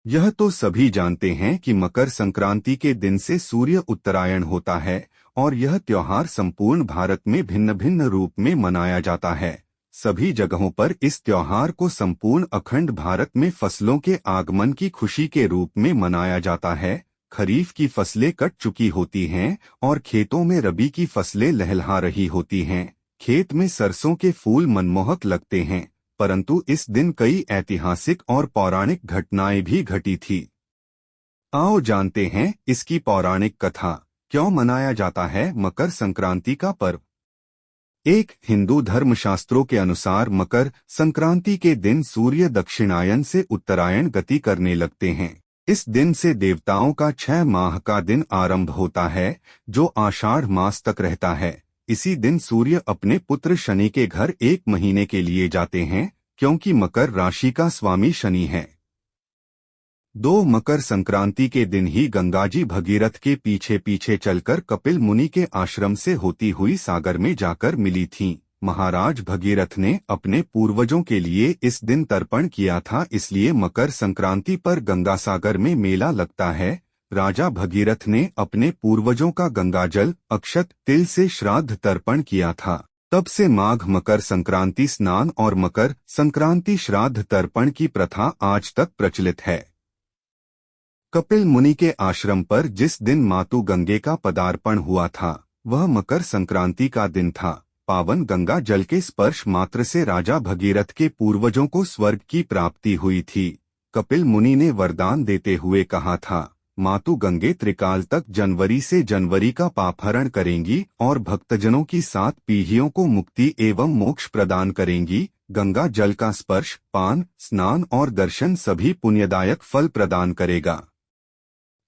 यह तो सभी जानते हैं कि मकर संक्रांति के दिन से सूर्य उत्तरायण होता है और यह त्योहार संपूर्ण भारत में भिन्न भिन्न रूप में मनाया जाता है। सभी जगहों पर इस त्योहार को संपूर्ण अखंड भारत में फसलों के आगमन की खुशी के रूप में मनाया जाता है। खरीफ की फसलें कट चुकी होती हैं और खेतों में रबी की फसलें लहलहा रही होती हैं। खेत में सरसों के फूल मनमोहक लगते हैं, परंतु इस दिन कई ऐतिहासिक और पौराणिक घटनाएं भी घटी थी। आओ जानते हैं इसकी पौराणिक कथा। क्यों मनाया जाता है मकर संक्रांति का पर्व। एक हिंदू धर्मशास्त्रों के अनुसार मकर संक्रांति के दिन सूर्य दक्षिणायन से उत्तरायण गति करने लगते हैं। इस दिन से देवताओं का 6 माह का दिन आरंभ होता है, जो आषाढ़ मास तक रहता है। इसी दिन सूर्य अपने पुत्र शनि के घर 1 महीने के लिए जाते हैं, क्योंकि मकर राशि का स्वामी शनि है। 2 मकर संक्रांति के दिन ही गंगाजी भगीरथ के पीछे पीछे चलकर कपिल मुनि के आश्रम से होती हुई सागर में जाकर मिली थीं। महाराज भगीरथ ने अपने पूर्वजों के लिए इस दिन तर्पण किया था, इसलिए मकर संक्रांति पर गंगा सागर में मेला लगता है। राजा भगीरथ ने अपने पूर्वजों का गंगाजल, अक्षत, तिल से श्राद्ध तर्पण किया था। तब से माघ मकर संक्रांति स्नान और मकर संक्रांति श्राद्ध तर्पण की प्रथा आज तक प्रचलित है। कपिल मुनि के आश्रम पर जिस दिन मातु गंगे का पदार्पण हुआ था, वह मकर संक्रांति का दिन था। पावन गंगा जल के स्पर्श मात्र से राजा भगीरथ के पूर्वजों को स्वर्ग की प्राप्ति हुई थी। कपिल मुनि ने वरदान देते हुए कहा था, मातु गंगे त्रिकाल तक जनवरी से जनवरी का पापहरण करेंगी और भक्तजनों की 7 पीढ़ियों को मुक्ति एवं मोक्ष प्रदान करेंगी। गंगा जल का स्पर्श, पान, स्नान और दर्शन सभी पुण्यदायक फल प्रदान करेगा।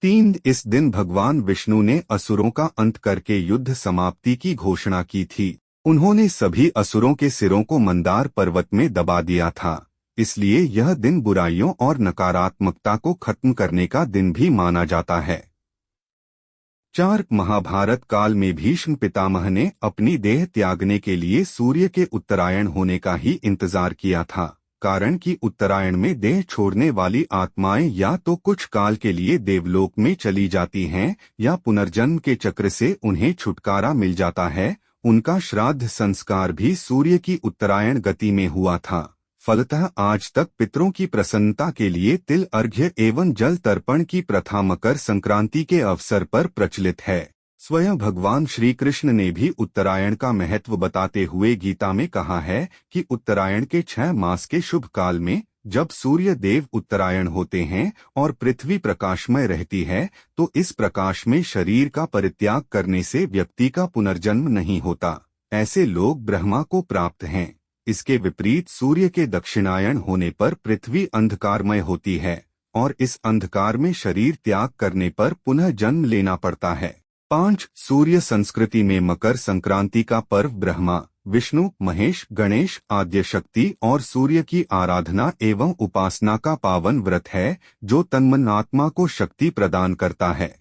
3 इस दिन भगवान विष्णु ने असुरों का अंत करके युद्ध समाप्ति की घोषणा की थी। उन्होंने सभी असुरों के सिरों को मंदार पर्वत में दबा दिया था। इसलिए यह दिन बुराइयों और नकारात्मकता को खत्म करने का दिन भी माना जाता है। 4 महाभारत काल में भीष्म पितामह ने अपनी देह त्यागने के लिए सूर्य के उत्तरायण होने का ही इंतजार किया था, कारण कि उत्तरायण में देह छोड़ने वाली आत्माएं या तो कुछ काल के लिए देवलोक में चली जाती हैं या पुनर्जन्म के चक्र से उन्हें छुटकारा मिल जाता है। उनका श्राद्ध संस्कार भी सूर्य की उत्तरायण गति में हुआ था। फलतः आज तक पितरों की प्रसन्नता के लिए तिल अर्घ्य एवं जल तर्पण की प्रथा मकर संक्रांति के अवसर पर प्रचलित है। स्वयं भगवान श्री कृष्ण ने भी उत्तरायण का महत्व बताते हुए गीता में कहा है कि उत्तरायण के 6 मास के शुभ काल में जब सूर्य देव उत्तरायण होते हैं और पृथ्वी प्रकाशमय रहती है, तो इस प्रकाश में शरीर का परित्याग करने से व्यक्ति का पुनर्जन्म नहीं होता। ऐसे लोग ब्रह्मा को प्राप्त हैं। इसके विपरीत सूर्य के दक्षिणायन होने पर पृथ्वी अंधकारमय होती है और इस अंधकार में शरीर त्याग करने पर पुनः जन्म लेना पड़ता है। 5 सूर्य संस्कृति में मकर संक्रांति का पर्व ब्रह्मा, विष्णु, महेश, गणेश, आद्य शक्ति और सूर्य की आराधना एवं उपासना का पावन व्रत है, जो तन्मन आत्मा को शक्ति प्रदान करता है।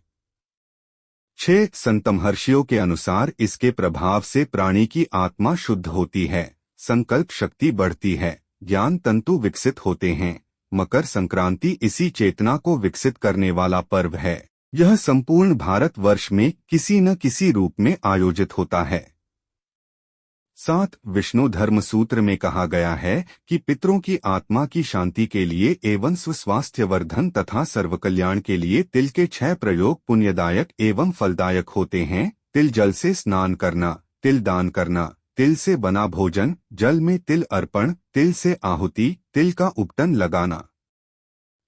6 संत महर्षियों के अनुसार इसके प्रभाव से प्राणी की आत्मा शुद्ध होती है, संकल्प शक्ति बढ़ती है, ज्ञान तंतु विकसित होते हैं। मकर संक्रांति इसी चेतना को विकसित करने वाला पर्व है। यह संपूर्ण भारत वर्ष में किसी न किसी रूप में आयोजित होता है। 7 विष्णु धर्म सूत्र में कहा गया है कि पितरों की आत्मा की शांति के लिए एवं स्वास्थ्य वर्धन तथा सर्वकल्याण के लिए तिल के 6 प्रयोग पुण्यदायक एवं फलदायक होते हैं। तिल जल से स्नान करना, तिल दान करना, तिल से बना भोजन, जल में तिल अर्पण, तिल से आहुति, तिल का उपटन लगाना।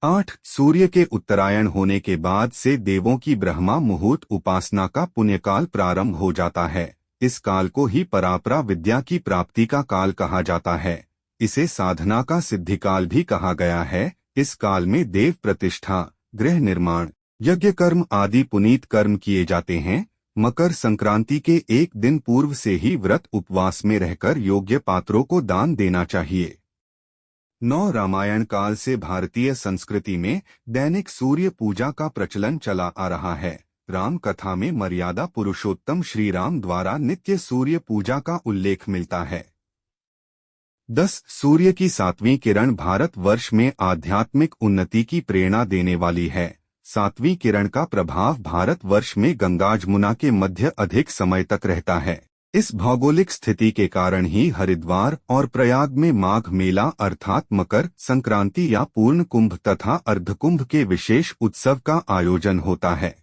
8 सूर्य के उत्तरायण होने के बाद से देवों की ब्रह्मा मुहूर्त उपासना का पुण्यकाल प्रारंभ हो जाता है। इस काल को ही परापरा विद्या की प्राप्ति का काल कहा जाता है। इसे साधना का सिद्धिकाल भी कहा गया है। इस काल में देव प्रतिष्ठा, गृह निर्माण, यज्ञ कर्म आदि पुनीत कर्म किए जाते हैं। मकर संक्रांति के एक दिन पूर्व से ही व्रत उपवास में रहकर योग्य पात्रों को दान देना चाहिए। 9 रामायण काल से भारतीय संस्कृति में दैनिक सूर्य पूजा का प्रचलन चला आ रहा है। राम कथा में मर्यादा पुरुषोत्तम श्री राम द्वारा नित्य सूर्य पूजा का उल्लेख मिलता है। 10 सूर्य की 7वीं किरण भारतवर्ष में आध्यात्मिक उन्नति की प्रेरणा देने वाली है। 7वीं किरण का प्रभाव भारतवर्ष में गंगा जमुना के मध्य अधिक समय तक रहता है। इस भौगोलिक स्थिति के कारण ही हरिद्वार और प्रयाग में माघ मेला अर्थात मकर संक्रांति या पूर्ण कुंभ तथा अर्धकुंभ के विशेष उत्सव का आयोजन होता है।